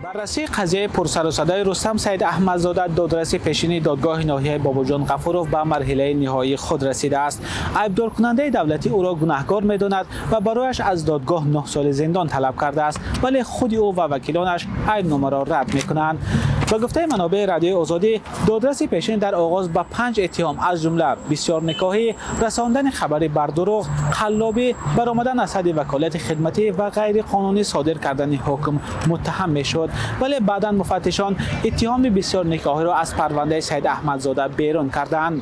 بررسی قضیه پرسر و صدای رستم سید احمدزاده دادرسی پیشین دادگاه ناحیه باباجان غفورov به مرحله نهایی خود رسیده است. عیبدار کننده دولتی او را گناهکار می‌داند و برایش از دادگاه 9 سال زندان طلب کرده است، ولی خود او و وکیلانش عیبنامه را رد می‌کنند. به گفته منابع رادیو آزادی، دادرسی پیشین در آغاز به 5 اتهام از جمله بسیار نکاحی، رساندن خبری بر دروغ، قلابی، برآمدن از حد وکالت خدمتی و غیر قانونی صادر کردن حکم متهم می‌شد، ولی بعداً مفتشان اتهام بسیار نکاحی را از پرونده سید احمدزاده بیرون کردند.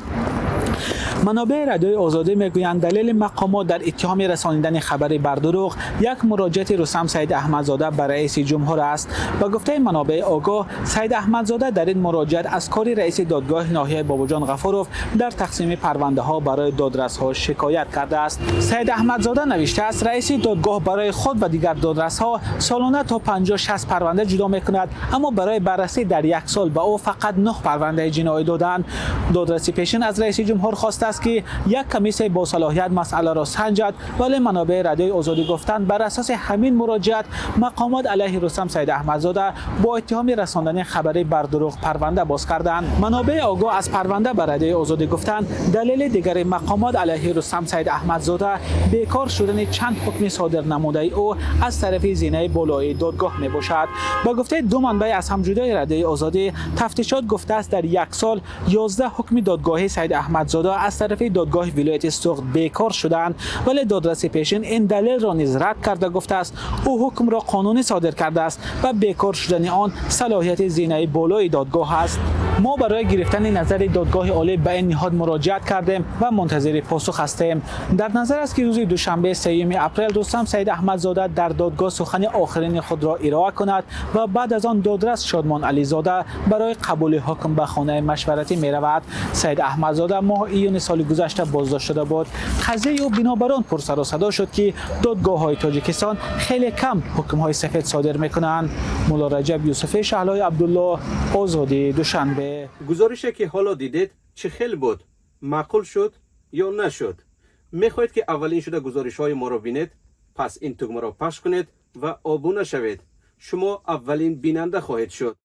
منابع رادیو آزادی میگویند دلیل مقامات در اتهام رسانیدن خبری بر دروغ یک مراجعه رستم سید احمدزاده به رئیس جمهور است. با گفته منابع آگاه، سید احمدزاده در این مراجعه از کار رئیس دادگاه ناحیه باباجان غفورov در تقسیم پرونده ها برای دادرس ها شکایت کرده است. سید احمدزاده نوشته است رئیس دادگاه برای خود و دیگر دادرس ها سالانه تا 50-60 پرونده جدا میکند، اما برای بررسی در یک سال به او فقط 9 پرونده جنایی دادند. دادرسی پیشین از رئیس جمهور خواسته است که یک کمیسیون با صلاحیت مسئله را سنجد، ولی منابع رادیو آزادی گفتند بر اساس همین مراجعت مقامات علیه رستم سید احمدزاده با اتهام رساندن خبری بر دروغ پرونده باز کردند. منابع آگاه از پرونده بر رادیو آزادی گفتند دلیل دیگر مقامات علیه رستم سید احمدزاده بیکار شدن چند حکم صادر نموده او از طرف زینه بالای دادگاه می باشد. با گفته دو منبع از همجدای رادیو آزادی، تفتیشات گفته است در یک سال 11 حکم دادگاهی سید احمدزاده از طرف دادگاه ولایت سوخت بیکار شدند، ولی دادرسی پیشین این دلیل را نیز رد کرده گفته است او حکم را قانونی صادر کرده است و بیکار شدن آن صلاحیت زینه بالای دادگاه است. ما برای گرفتن نظر دادگاه عالی به این نهاد مراجعت کردیم و منتظر پاسخ هستیم. در نظر است که روز دوشنبه 3 اپریل رستم سید احمدزاده در دادگاه سخن آخرین خود را ارائه کند و بعد از آن دادرس شادمان علیزاده برای قبول حکم به خانه مشورتی می رود. سید احمدزاده ماه ایون سال گذشته بازداشت شده بود. قضیه او بنابر آن پرسر و صدا شد که دادگاه های تاجیکستان خیلی کم حکم های سفید صادر میکنند. مولا رجب یوسفی شهلای عبدالله، آزادی، دوشنبه. گزارشی که حالا دیدید چه خیلی بود؟ معقول شد یا نشد؟ میخواهید که اولین شده گزارش های ما را بینید؟ پس این تگمه را پخش کنید و آبونه شوید. شما اولین بیننده خواهید شد.